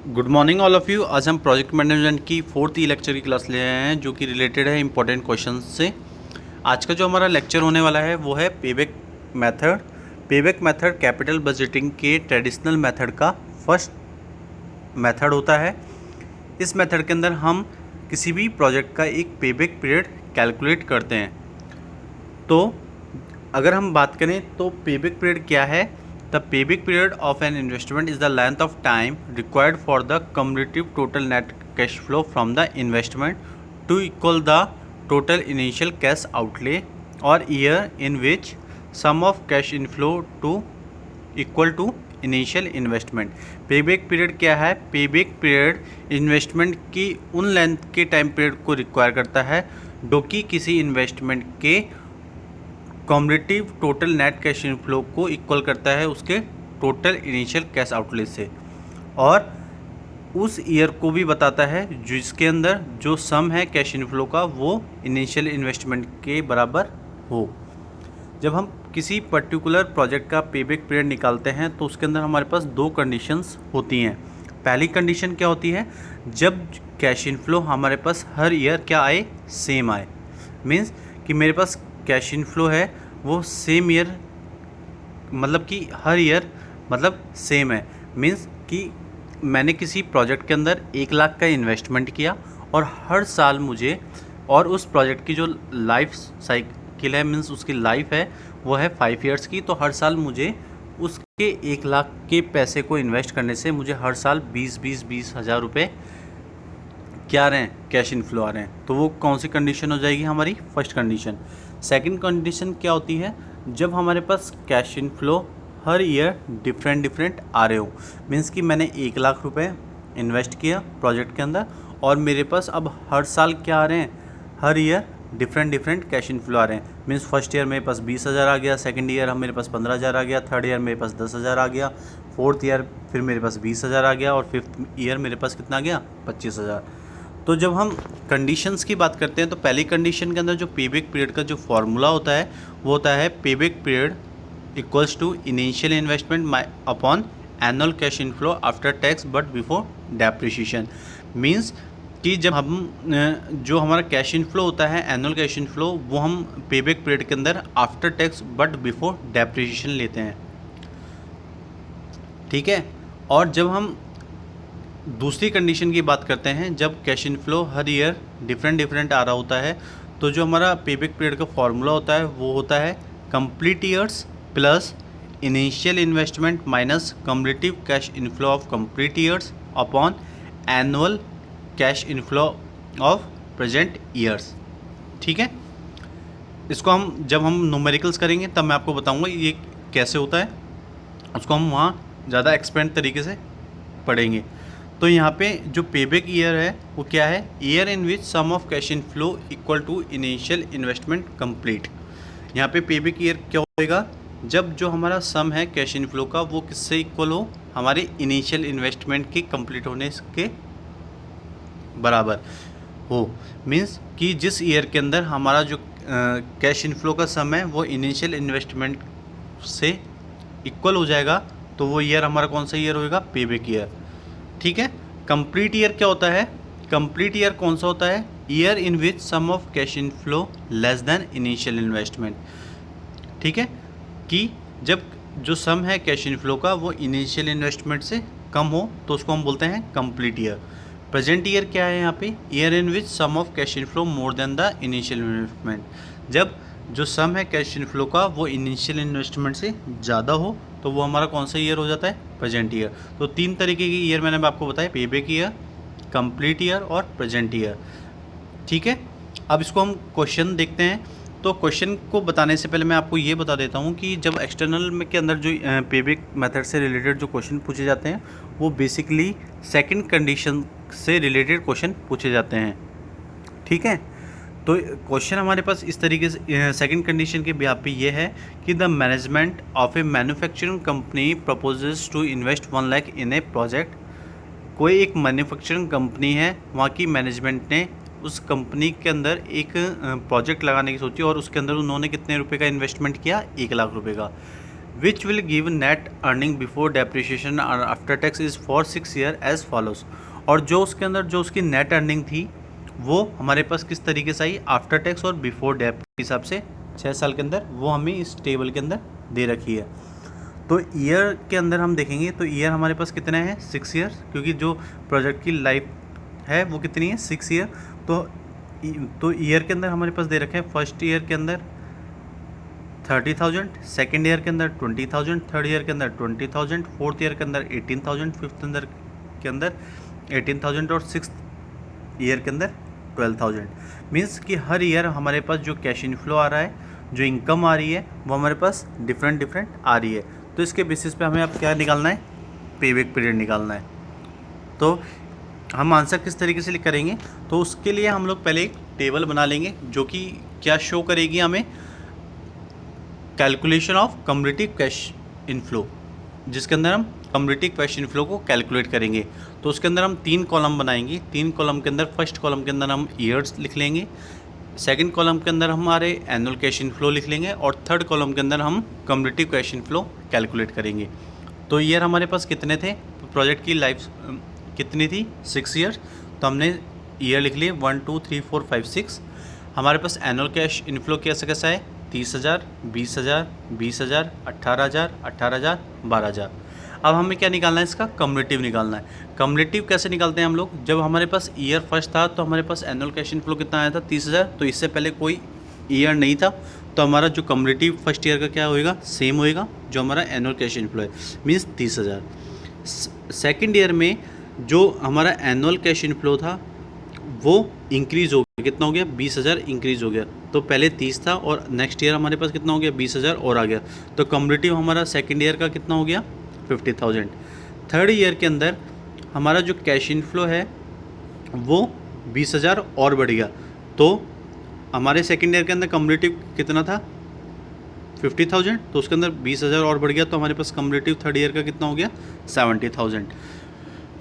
Good morning all of you. आज हम project management की 4th लेक्चर की क्लास ले आए हैं जो कि रिलेटेड है इंपॉर्टेंट क्वेश्चन से। आज का जो हमारा लेक्चर होने वाला है वो है payback method. Payback method capital budgeting के ट्रेडिशनल मेथड का फर्स्ट मेथड होता है। इस मेथड के अंदर हम किसी भी प्रोजेक्ट का एक पेबैक पीरियड कैलकुलेट करते हैं। तो अगर हम बात करें तो पेबैक पीरियड क्या है? The payback period of an investment is the length of time required for the cumulative total net cash flow from the investment to equal the total initial cash outlay or year in which sum of cash inflow to equal to initial investment. Payback period क्या है? Payback period investment की उन length के time period को require करता है जो कि किसी इन्वेस्टमेंट के cumulative total net cash inflow को इक्वल करता है उसके टोटल इनिशियल कैश आउटले से, और उस ईयर को भी बताता है जिसके अंदर जो सम है कैश इनफ्लो का वो इनिशियल इन्वेस्टमेंट के बराबर हो। जब हम किसी पर्टिकुलर प्रोजेक्ट का पेबैक पीरियड निकालते हैं तो उसके अंदर हमारे पास दो कंडीशंस होती हैं। पहली कंडीशन क्या होती है? जब कैश इनफ्लो हमारे पास हर ईयर क्या आए? सेम आए। मीन्स कि मेरे पास कैश इनफ्लो है वो सेम ईयर, मतलब कि हर ईयर मतलब सेम है। मीन्स कि मैंने किसी प्रोजेक्ट के अंदर 1 लाख का इन्वेस्टमेंट किया और हर साल मुझे, और उस प्रोजेक्ट की जो लाइफ साइकिल है, मीन्स उसकी लाइफ है वो है 5 ईयर्स की, तो हर साल मुझे उसके 1 लाख के पैसे को इन्वेस्ट करने से मुझे हर साल 20 हज़ार रुपये क्या आ रहे हैं? कैश इनफ्लो आ रहे हैं। तो वो कौन सी कंडीशन हो जाएगी? हमारी फर्स्ट कंडीशन। सेकंड कंडीशन क्या होती है? जब हमारे पास कैश इनफ्लो हर ईयर डिफरेंट आ रहे हो। मीन्स कि मैंने 1 लाख रुपए इन्वेस्ट किया प्रोजेक्ट के अंदर और मेरे पास अब हर साल क्या आ रहे हैं? हर ईयर डिफरेंट कैश इनफ्लो आ रहे हैं। मीन्स फर्स्ट ईयर मेरे पास 20,000 आ गया, सेकंड ईयर मेरे पास 15,000 आ गया, थर्ड ईयर मेरे पास 10,000 आ गया, फोर्थ ईयर फिर मेरे पास 20,000 आ गया, और फिफ्थ ईयर मेरे पास कितना आ गया? 25,000। तो जब हम कंडीशंस की बात करते हैं तो पहली कंडीशन के अंदर जो पेबैक पीरियड का जो फॉर्मूला होता है वो होता है payback period equals to initial investment upon annual cash inflow after tax but before depreciation. Means कि जब हम जो हमारा कैश इनफ्लो होता है एनुअल कैश इनफ्लो वो हम पेबैक पीरियड के अंदर after tax but before depreciation लेते हैं, ठीक है। और जब हम दूसरी कंडीशन की बात करते हैं, जब कैश इनफ्लो हर ईयर डिफरेंट आ रहा होता है, तो जो हमारा पेबैक पीरियड का फॉर्मूला होता है वो होता है complete years plus initial investment minus cumulative cash inflow of complete years upon annual cash inflow of present years, ठीक है। इसको हम जब हम न्यूमेरिकल्स करेंगे तब मैं आपको बताऊंगा ये कैसे होता है, उसको हम वहाँ ज़्यादा एक्सपेंड तरीके से पढ़ेंगे। तो यहाँ पे जो पेबैक ईयर है वो क्या है? Year in which sum of cash inflow equal to initial investment complete. यहाँ पे पेबैक ईयर क्या होएगा? जब जो हमारा सम है कैश इनफ्लो का वो किससे इक्वल हो? हमारे इनिशियल इन्वेस्टमेंट के कंप्लीट होने के बराबर हो। मीन्स कि जिस ईयर के अंदर हमारा जो कैश इनफ्लो का सम है वो इनिशियल इन्वेस्टमेंट से इक्वल हो जाएगा, तो वो ईयर हमारा कौन सा ईयर होएगा? पेबैक ईयर, ठीक है। कंप्लीट ईयर क्या होता है? कंप्लीट ईयर कौन सा होता है? Year in which sum of cash inflow less than initial investment, ठीक है। कि जब जो सम है कैश इनफ्लो का वो इनिशियल इन्वेस्टमेंट से कम हो तो उसको हम बोलते हैं कंप्लीट ईयर। प्रेजेंट ईयर क्या है यहाँ पे? Year in which sum of cash inflow more than the initial investment. जब जो सम है कैश इनफ्लो का वो इनिशियल इन्वेस्टमेंट से ज़्यादा हो तो वो हमारा कौन सा ईयर हो जाता है? Present year. तो 3 तरीके की ईयर मैंने आपको बताया, पेबैक ईयर, कंप्लीट ईयर और प्रेजेंट ईयर, ठीक है। अब इसको हम क्वेश्चन देखते हैं। तो क्वेश्चन को बताने से पहले मैं आपको ये बता देता हूँ कि जब एक्सटर्नल में के अंदर जो पेबैक मेथड से रिलेटेड जो क्वेश्चन पूछे जाते हैं वो बेसिकली सेकंड कंडीशन से रिलेटेड क्वेश्चन पूछे जाते हैं, ठीक है। तो क्वेश्चन हमारे पास इस तरीके से सेकंड कंडीशन के बिहाफ पे ये है कि the management of a manufacturing company proposes to invest 1 lakh in a project. कोई एक मैन्युफैक्चरिंग कंपनी है, वहाँ की मैनेजमेंट ने उस कंपनी के अंदर एक प्रोजेक्ट लगाने की सोची और उसके अंदर उन्होंने कितने रुपए का इन्वेस्टमेंट किया? 1 लाख रुपए का। Which will give net earning before depreciation और after tax is for 6 year as follows. और जो उसके अंदर जो उसकी नेट अर्निंग थी वो हमारे पास किस तरीके से आई, आफ्टर टैक्स और बिफोर डेप के हिसाब से 6 साल के अंदर, वो हमें इस टेबल के अंदर दे रखी है। तो ईयर के अंदर हम देखेंगे तो ईयर हमारे पास कितने हैं, 6 ईयर, क्योंकि जो प्रोजेक्ट की लाइफ है वो कितनी है, 6 ईयर। तो ईयर के अंदर हमारे पास दे रखे हैं, फर्स्ट ईयर के अंदर 30,000, सेकेंड ईयर के अंदर 20,000, थर्ड ईयर के अंदर 20,000, फोर्थ ईयर के अंदर 18,000, फिफ्थ ईयर के अंदर 18,000 और सिक्स ईयर के अंदर 12,000। मीन्स कि हर ईयर हमारे पास जो कैश इनफ्लो आ रहा है, जो इनकम आ रही है, वो हमारे पास डिफरेंट आ रही है। तो इसके बेसिस पे हमें अब क्या निकालना है, पेबैक पीरियड निकालना है। तो हम आंसर किस तरीके से करेंगे, तो उसके लिए हम लोग पहले एक टेबल बना लेंगे जो कि क्या शो करेगी हमें, calculation of cumulative cash inflow, जिसके अंदर हम कम्युलेटिव कैश इनफ्लो को कैलकुलेट करेंगे। तो उसके अंदर हम 3 कॉलम बनाएंगे। 3 कॉलम के अंदर फर्स्ट कॉलम के अंदर हम ईयर्स लिख लेंगे, सेकंड कॉलम के अंदर हमारे एनुअल कैश इनफ्लो लिख लेंगे और थर्ड कॉलम के अंदर हम कम्युलेटिव कैश इनफ्लो कैलकुलेट करेंगे। तो ईयर हमारे पास कितने थे, प्रोजेक्ट की लाइफ कितनी थी, 6 ईयर्स। तो हमने ईयर लिख लिए 1 2 3 4 5 6। हमारे पास एनुअल कैश इनफ्लो कैसा है, 30,000, 20,000, 20,000, 18,000, 18,000, 12,000। अब हमें क्या निकालना है, इसका कम्युलेटिव निकालना है। कम्युलेटिव कैसे निकालते हैं हम लोग, जब हमारे पास ईयर फर्स्ट था तो हमारे पास एनुअल कैश इनफ्लो कितना आया था, 30,000। तो इससे पहले कोई ईयर नहीं था, तो हमारा जो कम्युलेटिव फर्स्ट ईयर का क्या होएगा, सेम होएगा जो हमारा एनुअल कैश इनफ्लो है, मीन्स 30,000। सेकेंड ईयर में जो हमारा एनुअल कैश इनफ्लो था वो इंक्रीज़ हो गया, कितना हो गया, 20,000 इंक्रीज़ हो गया। तो पहले 30 था और नेक्स्ट ईयर हमारे पास कितना हो गया, 20,000 और आ गया। तो कम्युलेटिव हमारा सेकेंड ईयर का कितना हो गया, 50,000। थर्ड ईयर के अंदर हमारा जो कैश इनफ्लो है वो 20,000 और बढ़ गया। तो हमारे सेकेंड ईयर के अंदर कम्युलेटिव कितना था, 50,000, तो उसके अंदर 20,000 और बढ़ गया। तो हमारे पास कम्युलेटिव थर्ड ईयर का कितना हो गया, 70,000।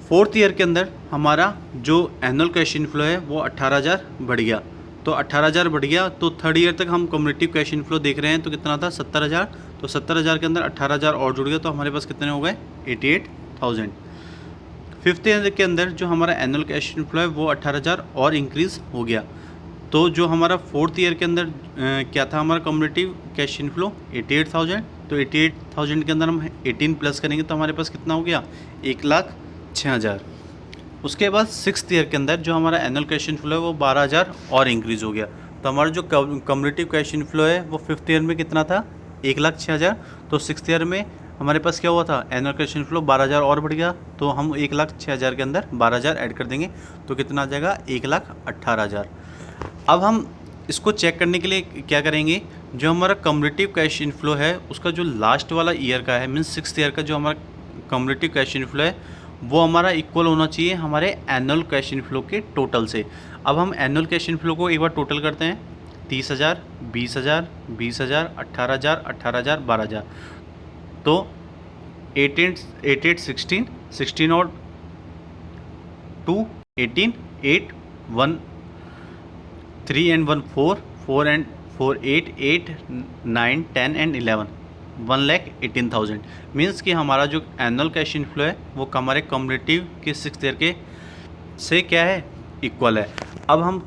फोर्थ ईयर के अंदर हमारा जो एनुअल कैश इनफ्लो है वो 18,000 बढ़ गया। तो 18,000 बढ़ गया, तो थर्ड ईयर तक हम कम्युलेटिव कैश इनफ्लो देख रहे हैं, तो कितना था, 70,000। तो 70,000 के अंदर 18,000 और जुड़ गया, तो हमारे पास कितने हो गए, 88,000। फिफ्थ ईयर के अंदर जो हमारा एनुअल कैश इनफ्लो है वो 18,000 और इंक्रीज़ हो गया। तो जो हमारा फोर्थ ईयर के अंदर क्या था हमारा कम्युलेटिव कैश इनफ्लो, 88,000। तो 88,000 के अंदर हम 18 प्लस करेंगे तो हमारे पास कितना हो गया, 1,06,000। उसके बाद सिक्स्थ ईयर के अंदर जो हमारा एनुअल कैश इनफ्लो है वो 12,000 और इंक्रीज़ हो गया। तो हमारा जो कम्युलेटिव कैश इनफ्लो है वो फिफ्थ ईयर में कितना था, 1,06,000। तो सिक्स्थ ईयर में हमारे पास क्या हुआ था, एनुअल कैश इनफ्लो 12,000 और बढ़ गया। तो हम 1,06,000 के अंदर 12,000 ऐड कर देंगे, तो कितना आ जाएगा, 1,18,000। अब हम इसको चेक करने के लिए क्या करेंगे, जो हमारा कम्युलेटिव कैश इनफ्लो है उसका जो लास्ट वाला ईयर का है, मीन्स सिक्स्थ ईयर का जो हमारा कम्युलेटिव कैश इनफ्लो है वो हमारा इक्वल होना चाहिए हमारे एनुअल कैश इनफ्लो के टोटल से। अब हम एनुअल कैश इनफ्लो को एक बार टोटल करते हैं, 30,000, 20,000, 20,000, 18,000, 18,000, 12,000। तो 8 16 और 2 18, 8 1 3 and 1 4 4 and 4 8 8 9 10 and 11 1,18,000। मीन्स कि हमारा जो एनुअल कैश इनफ्लो है वो हमारे कम्युलेटिव के सिक्स्थ ईयर के से क्या है, इक्वल है। अब हम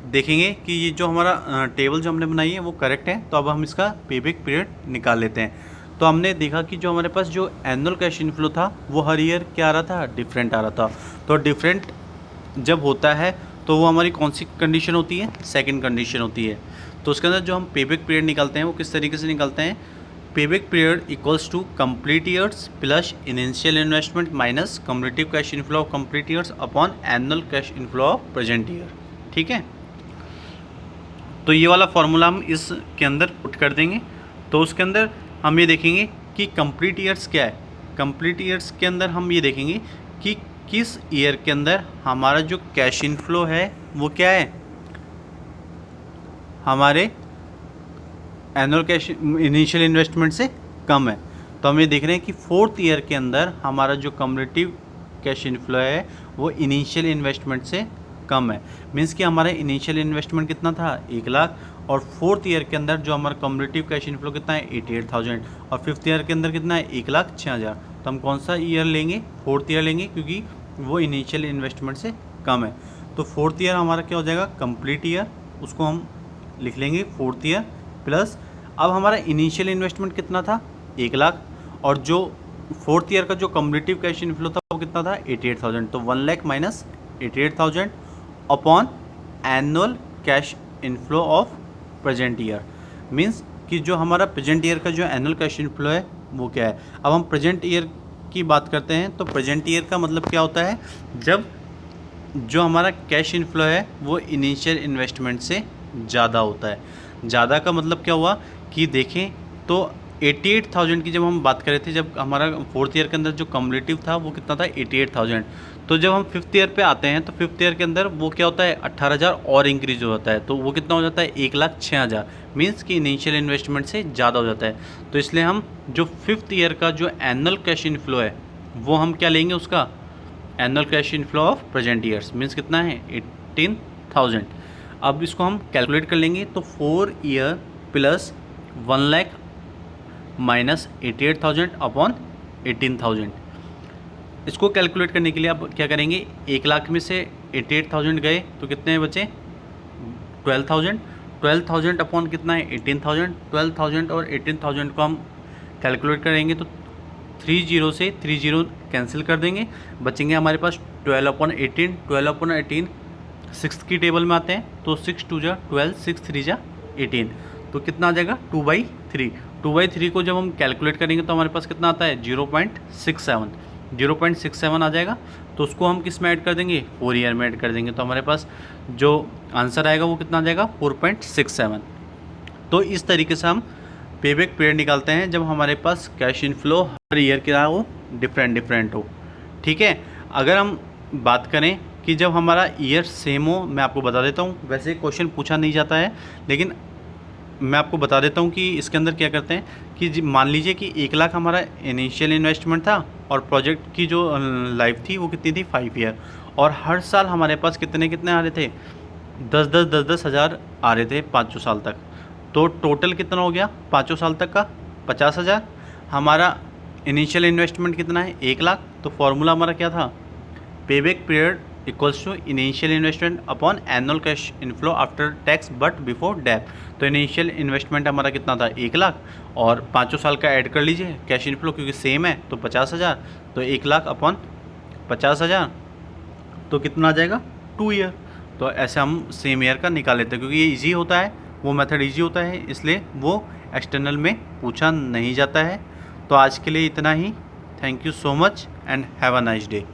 देखेंगे कि ये जो हमारा टेबल जो हमने बनाई है वो करेक्ट है। तो अब हम इसका पेबैक पीरियड निकाल लेते हैं। तो हमने देखा कि जो हमारे पास जो एनुअल कैश इनफ्लो था वो हर ईयर क्या आ रहा था, डिफरेंट आ रहा था। तो डिफरेंट जब होता है तो वो हमारी कौन सी कंडीशन होती है, सेकंड कंडीशन होती है। तो उसके अंदर जो हम पेबैक पीरियड निकालते हैं वो किस तरीके से निकालते हैं, payback period equals to complete years plus initial investment minus cumulative cash inflow of complete years upon annual cash inflow of present year. ठीक है, तो ये वाला फॉर्मूला हम इसके अंदर पुट कर देंगे। तो उसके अंदर हम ये देखेंगे कि कंप्लीट ईयर्स क्या है। कंप्लीट ईयर्स के अंदर हम ये देखेंगे कि किस ईयर के अंदर हमारा जो कैश इनफ्लो है वो क्या है, हमारे एनुअल कैश इनिशियल इन्वेस्टमेंट से कम है। तो हम ये देख रहे हैं कि फोर्थ ईयर के अंदर हमारा जो कम्युलेटिव कैश इनफ्लो है वो इनिशियल इन्वेस्टमेंट से कम है। मीन्स कि हमारा इनिशियल इन्वेस्टमेंट कितना था 1 लाख, और 4th ईयर के अंदर जो हमारा कम्युलेटिव कैश इनफ्लो कितना है 88,000, और 5th ईयर के अंदर कितना है 1,06,000। तो हम कौन सा ईयर लेंगे? 4th ईयर लेंगे, क्योंकि वो इनिशियल इन्वेस्टमेंट से कम है। तो 4th ईयर हमारा क्या हो जाएगा? कंप्लीट ईयर, उसको हम लिख लेंगे 4th ईयर प्लस। अब हमारा इनिशियल इन्वेस्टमेंट कितना था 1 लाख, और जो 4th ईयर का जो कम्युलेटिव कैश इनफ्लो था वो कितना था 88,000। तो 1 lakh minus 88,000 upon annual cash inflow of present year. Means कि जो हमारा प्रेजेंट ईयर का जो एनुअल कैश इनफ्लो है वो क्या है। अब हम प्रेजेंट ईयर की बात करते हैं, तो प्रेजेंट ईयर का मतलब क्या होता है? जब जो हमारा कैश इनफ्लो है वो इनिशियल इन्वेस्टमेंट से ज़्यादा होता है। ज़्यादा का मतलब क्या हुआ कि देखें तो 88,000 की जब हम बात कर रहे थे, जब हमारा 4th ईयर के अंदर जो कम्युलेटिव था वो कितना था 88,000। तो जब हम 5th ईयर पे आते हैं तो 5th ईयर के अंदर वो क्या होता है 18,000 और इंक्रीज हो जाता है। तो वो कितना हो जाता है 1,06,000। मीन्स कि इनिशियल इन्वेस्टमेंट से ज़्यादा हो जाता है। तो इसलिए हम जो 5th ईयर का जो एनुअल कैश इनफ्लो है वो हम क्या लेंगे? उसका annual cash inflow of present years. Means कितना है 18,000। अब इसको हम कैलकुलेट कर लेंगे, तो 4 year plus 1 lakh minus 88,000 upon 18,000। इसको कैलकुलेट करने के लिए अब क्या करेंगे? 1 लाख में से 88,000 गए तो कितने बचे? 12,000। 12,000 अपॉन कितना है 18,000। 12,000 और 18,000 को हम कैलकुलेट करेंगे तो 30 से 30 कैंसिल कर देंगे, बचेंगे हमारे पास 12/18। 12/18 सिक्स की टेबल में आते हैं, तो 6 2 जा 12, 6 3 जा 18। तो कितना आ जाएगा 2/3। 2/3 को जब हम कैलकुलेट करेंगे तो हमारे पास कितना आता है 0.67। 0.67 आ जाएगा। तो उसको हम किस में ऐड कर देंगे? 4 ईयर में ऐड कर देंगे। तो हमारे पास जो आंसर आएगा वो कितना आ जाएगा 4.67। तो इस तरीके से हम पेबैक पीरियड निकालते हैं जब हमारे पास कैश इनफ्लो हर ईयर क्या हो, डिफरेंट हो। ठीक है। अगर हम बात करें कि जब हमारा ईयर सेम हो, मैं आपको बता देता हूँ, वैसे क्वेश्चन पूछा नहीं जाता है लेकिन मैं आपको बता देता हूँ कि इसके अंदर क्या करते हैं कि मान लीजिए कि 1 लाख हमारा इनिशियल इन्वेस्टमेंट था और प्रोजेक्ट की जो लाइफ थी वो कितनी थी 5 ईयर, और हर साल हमारे पास कितने आ रहे थे 10 हज़ार आ रहे थे 5 साल तक। तो टोटल कितना हो गया 5 साल तक का 50,000। हमारा इनिशियल इन्वेस्टमेंट कितना है 1 लाख। तो फॉर्मूला हमारा क्या था? Payback period equals to initial investment upon annual cash inflow after tax but before debt. तो इनिशियल इन्वेस्टमेंट हमारा कितना था 1 लाख, और 5 साल का ऐड कर लीजिए कैश इनफ्लो क्योंकि सेम है, तो 50,000। तो 1 लाख अपॉन 50,000 तो कितना आ जाएगा 2 ईयर। तो ऐसे हम सेम ईयर का निकाल लेते हैं क्योंकि ये ईजी होता है, वो मेथड ईजी होता है, इसलिए वो एक्सटर्नल में पूछा नहीं जाता है। तो आज के लिए इतना ही। Thank you so much and have a nice day.